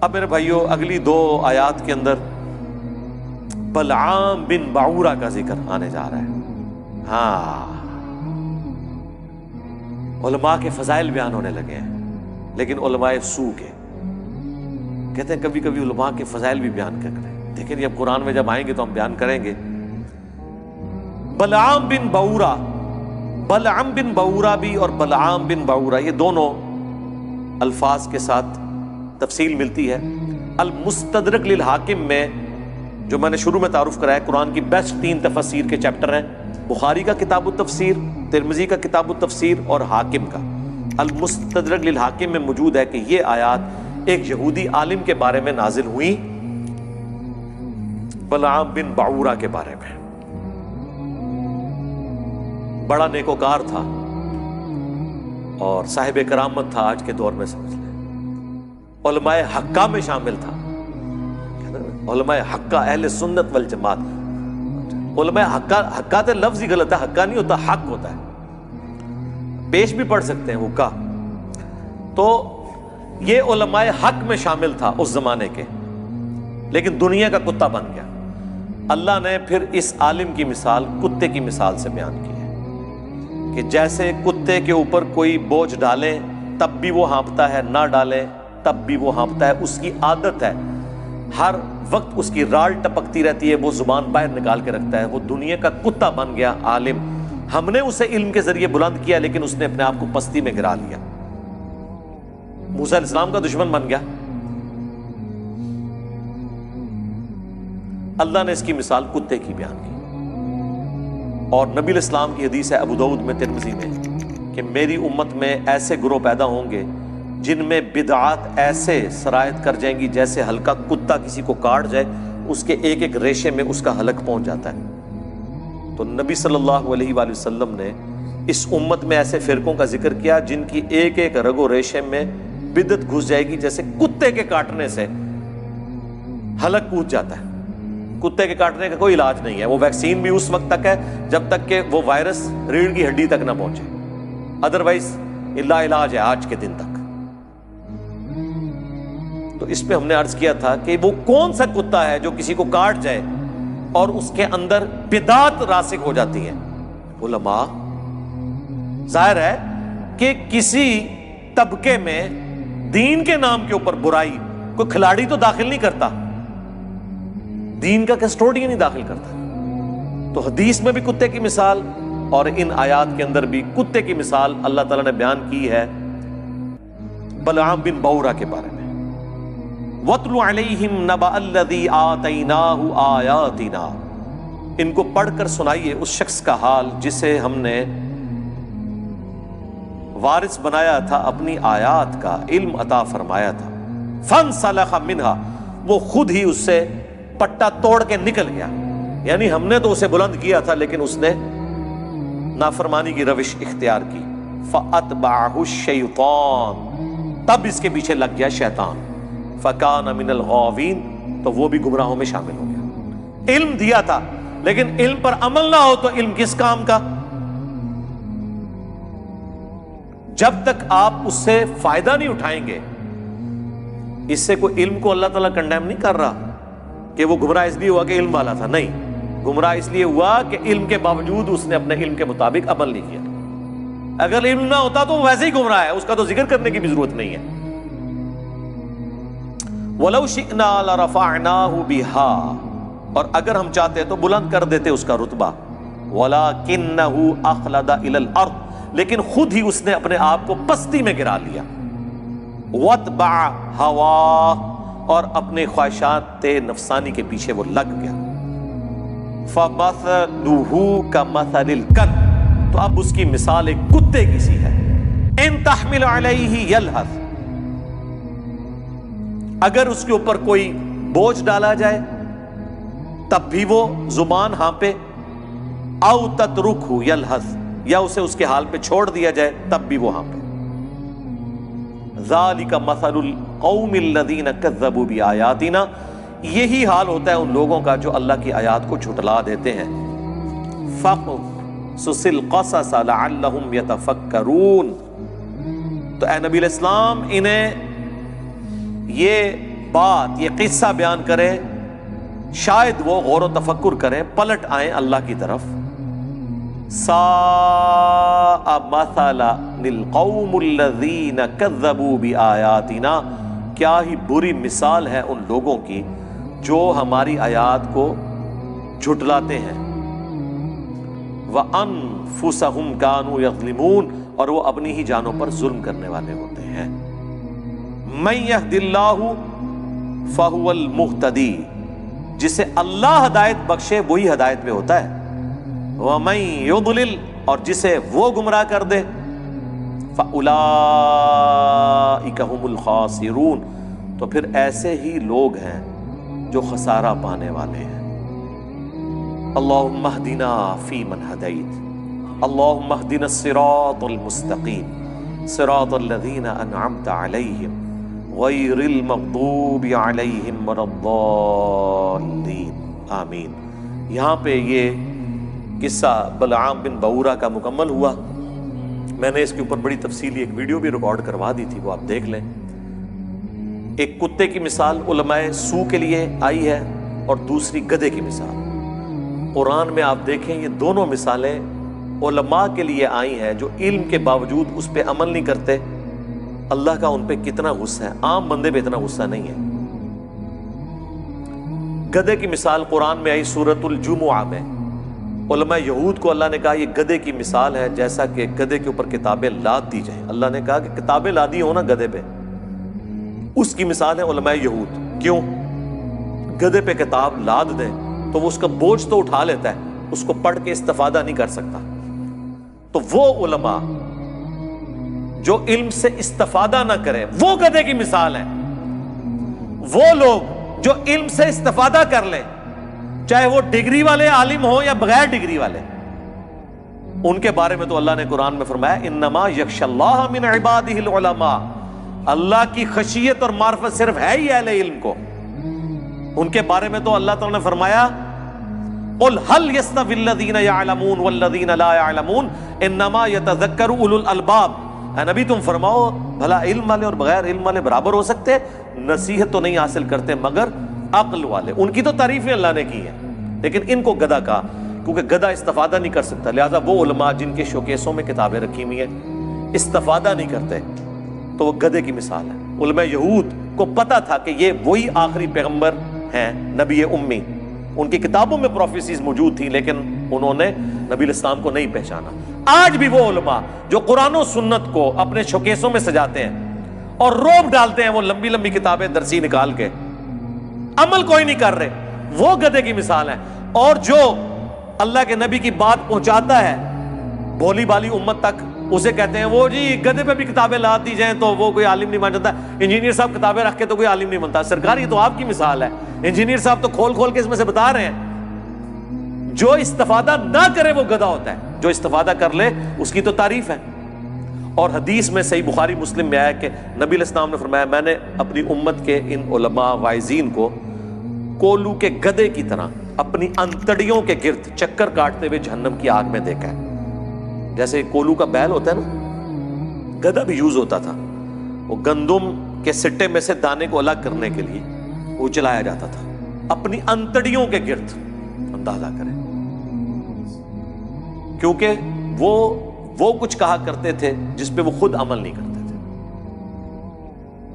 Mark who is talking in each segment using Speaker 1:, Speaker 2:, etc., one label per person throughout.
Speaker 1: اب میرے بھائیوں اگلی 2 آیات کے اندر بلعام بن بعورہ کا ذکر آنے جا رہا ہے. ہاں علماء کے فضائل بیان ہونے لگے ہیں، لیکن علماء سو کے کہتے ہیں کبھی کبھی علماء کے فضائل بھی بیان کریں. دیکھیں اب قرآن میں جب آئیں گے تو ہم بیان کریں گے. بلعام بن بعورہ، بلعام بن بعورہ بھی اور بلعام بن بعورہ یہ دونوں الفاظ کے ساتھ تفصیل ملتی ہے. المستدرک للحاکم میں جو میں نے شروع میں تعارف کرایا، قرآن کی بیسٹ 3 تفسیر کے چیپٹر ہیں، بخاری کا کتاب التفسیر، ترمذی کا کتاب التفسیر اور حاکم کا. المستدرک للحاکم میں موجود ہے کہ یہ آیات ایک یہودی عالم کے بارے میں نازل ہوئی، بلعام بن بعورہ کے بارے میں. بڑا نیکوکار تھا اور صاحب کرامت تھا. آج کے دور میں سمجھ لیں علماء حقہ میں شامل تھا. علماء حقہ، اہل سنت والجماعت. علماء حقہ تو لفظ ہی غلط ہے، حقہ نہیں ہوتا، حق ہوتا ہے. پیش بھی پڑھ سکتے ہیں حقہ. تو یہ علماء حق میں شامل تھا اس زمانے کے، لیکن دنیا کا کتا بن گیا. اللہ نے پھر اس عالم کی مثال کتے کی مثال سے بیان کی ہے کہ جیسے کتے کے اوپر کوئی بوجھ ڈالیں تب بھی وہ ہانپتا ہے، نہ ڈالیں تب بھی وہ ہانپتا ہے. اس کی عادت ہے، ہر وقت اس کی رال ٹپکتی رہتی ہے، وہ زبان باہر نکال کے رکھتا ہے. وہ دنیا کا کتا بن گیا عالم. ہم نے اسے علم کے ذریعے بلند کیا، لیکن اس نے اپنے آپ کو پستی میں گرا لیا. موسیٰ علیہ السلام کا دشمن بن گیا. اللہ نے اس کی مثال کتے کی بیان کی. اور نبی علیہ السلام کی حدیث ہے ابو داؤد میں، ترمذی میں، کہ میری امت میں ایسے گروہ پیدا ہوں گے جن میں بدعات ایسے سرایت کر جائیں گی جیسے ہلکا کتا کسی کو کاٹ جائے اس کے ایک ایک ریشے میں اس کا حلق پہنچ جاتا ہے. تو نبی صلی اللہ علیہ وآلہ وسلم نے اس امت میں ایسے فرقوں کا ذکر کیا جن کی ایک ایک رگ و ریشے میں بدعت گھس جائے گی، جیسے کتے کے کاٹنے سے حلق کود جاتا ہے. کتے کے کاٹنے کا کوئی علاج نہیں ہے. وہ ویکسین بھی اس وقت تک ہے جب تک کہ وہ وائرس ریڑھ کی ہڈی تک نہ پہنچے، ادروائز لا علاج ہے آج کے دن تک. تو اس پہ ہم نے عرض کیا تھا کہ وہ کون سا کتا ہے جو کسی کو کاٹ جائے اور اس کے اندر بدعات راسخ ہو جاتی ہیں. علماء، ظاہر ہے کہ کسی طبقے میں دین کے نام کے اوپر برائی کوئی کھلاڑی تو داخل نہیں کرتا، دین کا کسٹوڈین نہیں داخل کرتا. تو حدیث میں بھی کتے کی مثال اور ان آیات کے اندر بھی کتے کی مثال اللہ تعالیٰ نے بیان کی ہے بلعام بن بعورہ کے بارے میں. وَاتْلُ عَلَيْهِمْ نَبَأَ الَّذِي آتَيْنَاهُ آيَاتِنَا، ان کو پڑھ کر سنائیے اس شخص کا حال جسے ہم نے وارث بنایا تھا اپنی آیات کا، علم عطا فرمایا تھا. فَانْسَلَخَ مِنْهَا، وہ خود ہی اس سے پٹا توڑ کے نکل گیا. یعنی ہم نے تو اسے بلند کیا تھا لیکن اس نے نافرمانی کی روش اختیار کی. فَأَتْبَعَهُ الشَّيْطَانُ، تب اس کے پیچھے لگ گیا شیطان. فَكَانَ مِنَ الْغَاوِينَ، تو وہ بھی گمراہوں میں شامل ہو گیا. علم دیا تھا لیکن علم پر عمل نہ ہو تو علم کس کام کا؟ جب تک آپ اس سے فائدہ نہیں اٹھائیں گے. اس سے کوئی علم کو اللہ تعالیٰ کنڈیم نہیں کر رہا کہ وہ گمراہ اس لیے ہوا کہ علم والا تھا. نہیں، گمراہ اس لیے ہوا کہ علم کے باوجود اس نے اپنے علم کے مطابق عمل نہیں کیا. اگر علم نہ ہوتا تو وہ ویسے ہی گمراہ ہے، اس کا تو ذکر کرنے کی بھی ضرورت نہیں ہے. وَلَوْ شِئْنَا لَرَفَعْنَاهُ بِهَا، اور اگر ہم چاہتے تو بلند کر دیتے اس کا رتبہ. وَلَكِنَّهُ أَخْلَدَ إِلَى الْأَرْضِ، لیکن خود ہی اس نے اپنے آپ کو پستی میں گرا لیا. وَاتْبَعَ هَوَاهُ، اور اپنے خواہشات نفسانی کے پیچھے وہ لگ گیا. فَمَثَلُهُ كَمَثَلِ الْكَلْبِ، تو اب اس کی مثال ایک کتے کی سی ہے. إِن تَحْمِلْ عَلَيْهِ يَلْهَثْ، اگر اس کے اوپر کوئی بوجھ ڈالا جائے تب بھی وہ زبان ہانپے. او تترکہ یلہث، یا اسے اس کے حال پہ چھوڑ دیا جائے تب بھی وہ ہانپے. ذالک مثل القوم الذین کذبوا بآیاتنا، یہی حال ہوتا ہے ان لوگوں کا جو اللہ کی آیات کو جھٹلا دیتے ہیں. فقصص القصص لعلہم یتفکرون، تو اے نبی علیہ السلام انہیں یہ بات، یہ قصہ بیان کریں، شاید وہ غور و تفکر کریں، پلٹ آئیں اللہ کی طرف. ساء مثلا للقوم الذین کذبوا بآیاتنا، کیا ہی بری مثال ہے ان لوگوں کی جو ہماری آیات کو جھٹلاتے ہیں. وَأَنفُسَهُمْ كَانُوا يَظْلِمُونَ، اور وہ اپنی ہی جانوں پر ظلم کرنے والے ہوتے ہیں. مَن يَهْدِ اللَّهُ فَهُوَ الْمُهْتَدِي، جسے اللہ ہدایت بخشے وہی ہدایت میں ہوتا ہے. وَمَن يُضْلِلْ، اور جسے وہ گمراہ کر دے، فَأُولَئِكَ هُمُ الْخَاسِرُونَ، تو پھر ایسے ہی لوگ ہیں جو خسارہ پانے والے ہیں. اللہم اہدنا فیمن ہدیت، اللہم اہدنا الصراط المستقیم، صراط الذین انعمت علیہم غیر المغضوب علیہم ولا الضالین آمین. یہاں پہ یہ قصہ بلعام بن بعورہ کا مکمل ہوا. میں نے اس کے اوپر بڑی تفصیلی ایک ویڈیو بھی ریکارڈ کروا دی تھی، وہ آپ دیکھ لیں. ایک کتے کی مثال علماء سو کے لیے آئی ہے اور دوسری گدھے کی مثال. قرآن میں آپ دیکھیں یہ دونوں مثالیں علماء کے لیے آئی ہیں جو علم کے باوجود اس پہ عمل نہیں کرتے. اللہ کا ان پہ کتنا غصہ ہے، عام بندے پہ اتنا غصہ نہیں ہے. گدھے کی مثال قرآن میں آئی سورۃ الجمعہ میں. علماء یہود کو اللہ نے کہا یہ گدھے کی مثال ہے جیسا کہ گدھے کے اوپر کتابیں لاد دی جائیں. اللہ نے کہا کہ کتابیں لادی ہو نا گدھے پہ، اس کی مثال ہے علماء یہود. کیوں؟ گدھے پہ کتاب لاد دیں تو وہ اس کا بوجھ تو اٹھا لیتا ہے، اس کو پڑھ کے استفادہ نہیں کر سکتا. تو وہ علماء جو علم سے استفادہ نہ کریں وہ گدھے کی مثال ہے. وہ لوگ جو علم سے استفادہ کر لیں، چاہے وہ ڈگری والے عالم ہوں یا بغیر ڈگری والے، ان کے بارے میں تو اللہ نے قرآن میں فرمایا انما یخشی اللہ من عبادہ العلماء، اللہ کی خشیت اور معرفت صرف ہے ہی اہل علم کو. ان کے بارے میں تو اللہ تعالیٰ نے فرمایا قل هل يستوي الذين يعلمون والذين لا يعلمون انما يتذكر اولو الالباب. اے نبی تم فرماؤ بھلا علم والے اور بغیر علم والے برابر ہو سکتے؟ نصیحت تو نہیں حاصل کرتے مگر عقل والے. ان کی تو تعریفیں اللہ نے کی ہیں، لیکن ان کو گدھا کہا کیونکہ گدھا استفادہ نہیں کر سکتا. لہذا وہ علماء جن کے شوکیسوں میں کتابیں رکھی ہوئی ہیں استفادہ نہیں کرتے تو وہ گدھے کی مثال ہے. علماء یہود کو پتا تھا کہ یہ وہی آخری پیغمبر ہیں، نبی امی. ان کی کتابوں میں پروفیسیز موجود تھیں لیکن انہوں نے نبی الاسلام کو نہیں پہچانا. آج بھی وہ علماء جو قرآن و سنت کو اپنے شوکیسوں میں سجاتے ہیں اور روب ڈالتے ہیں وہ لمبی لمبی کتابیں درسی نکال کے، عمل کوئی نہیں کر رہے، وہ گدھے کی مثال ہے. اور جو اللہ کے نبی کی بات پہنچاتا ہے بھولی بالی امت تک، اسے کہتے ہیں وہ جی گدھے پہ بھی کتابیں لا دی جائیں تو وہ کوئی عالم نہیں بن جاتا. انجینئر صاحب کتابیں رکھ کے تو کوئی عالم نہیں بنتا. سرکار یہ تو آپ کی مثال ہے. انجینئر صاحب تو کھول کھول کے اس میں سے بتا رہے ہیں جو استفادہ نہ کرے وہ گدھا ہوتا ہے، جو استفادہ کر لے اس کی تو تعریف ہے. اور حدیث میں صحیح بخاری مسلم میں آیا کہ نبی علیہ السلام نے فرمایا میں نے اپنی امت کے ان علماء واعظین کو کولو کے گدھے کی طرح اپنی انتڑیوں کے گرد چکر کاٹتے ہوئے جہنم کی آگ میں دیکھا ہے. جیسے کولو کا بیل ہوتا ہے نا، گدھا بھی یوز ہوتا تھا. وہ گندم کے سٹے میں سے دانے کو الگ کرنے کے لیے وہ چلایا جاتا تھا. اپنی انتڑیوں کے گرد اندازہ کریں، کیونکہ وہ کچھ کہا کرتے تھے جس پہ وہ خود عمل نہیں کرتے تھے.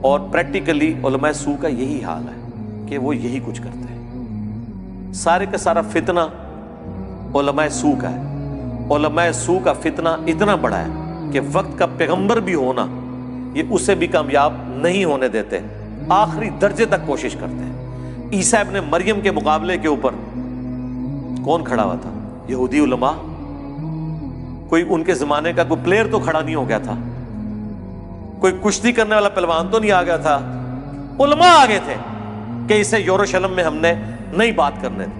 Speaker 1: اور پریکٹیکلی علماء سو کا یہی حال ہے کہ وہ یہی کچھ کرتے ہیں. سارے کا سارا فتنہ علماء سو کا ہے. علماء سو کا فتنہ اتنا بڑا ہے کہ وقت کا پیغمبر بھی ہونا یہ اسے بھی کامیاب نہیں ہونے دیتے، آخری درجے تک کوشش کرتے ہیں. عیسیٰ ابن مریم کے مقابلے کے اوپر کون کھڑا ہوا تھا؟ یہودی علماء. کوئی ان کے زمانے کا کوئی پلیئر تو کھڑا نہیں ہو گیا تھا، کوئی کشتی کرنے والا پہلوان تو نہیں آ گیا تھا. علماء آگے تھے کہ اسے یروشلم میں ہم نے نہیں بات کرنے تھے،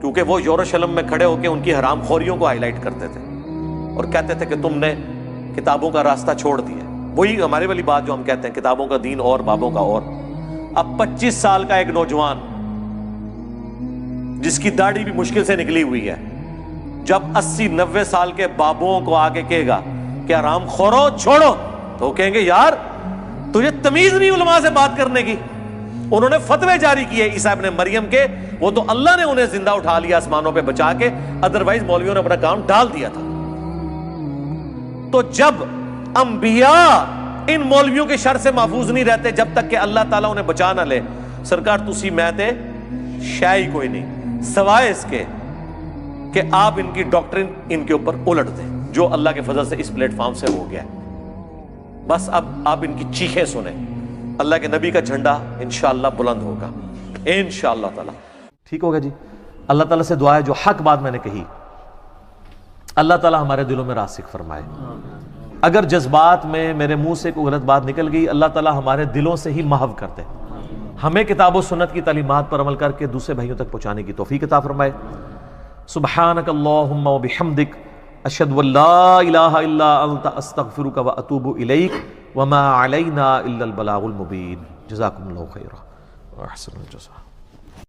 Speaker 1: کیونکہ وہ یروشلم میں کھڑے ہو کے ان کی حرام خوریوں کو ہائی لائٹ کرتے تھے اور کہتے تھے کہ تم نے کتابوں کا راستہ چھوڑ دیا. وہی ہمارے والی بات جو ہم کہتے ہیں کتابوں کا دین اور بابوں کا اور. اب 25 سال کا ایک نوجوان جس کی داڑھی بھی مشکل سے نکلی ہوئی ہے، جب 80-90 سال کے بابوں کو آگے کہے گا کہ حرام خورو چھوڑو، تو کہیں گے یار تجھے تمیز نہیں علماء سے بات کرنے کی. انہوں نے فتوے جاری کیے عیسیٰ ابن مریم کے، وہ تو اللہ نے انہیں زندہ اٹھا لیا آسمانوں پہ بچا کے، ادروائز مولویوں نے اپنا کام ڈال دیا تھا۔ تو جب انبیاء ان مولویوں کے شر سے محفوظ نہیں رہتے جب تک کہ اللہ تعالیٰ انہیں بچا نہ لے، سرکار تسی میں تے شاہی کوئی نہیں سوائے اس کے کہ آپ ان کی ڈاکٹرن ان کے اوپر الٹ دیں، جو اللہ کے فضل سے اس پلیٹ فارم سے ہو گیا ہے۔ بس اب آپ ان کی چیخیں سنیں، اللہ کے نبی کا جھنڈا انشاءاللہ بلند ہوگا انشاءاللہ تعالی۔ ٹھیک ہوگا جی، اللہ تعالیٰ سے دعا ہے جو حق بات میں نے کہی اللہ تعالیٰ ہمارے دلوں میں راسخ فرمائے، اگر جذبات میں میرے منہ سے کوئی غلط بات نکل گئی اللہ تعالیٰ ہمارے دلوں سے ہی محو کر دے، ہمیں کتاب و سنت کی تعلیمات پر عمل کر کے دوسرے بھائیوں تک پہنچانے کی توفیق عطا فرمائے۔ سبحانک اللہم و بحمدک، اشہد ان لا الہ الا انت، استغفرک و اتوب الیک، وما علینا الا البلاغ المبین۔ جزاکم اللہ خیرا و احسن الجزاء۔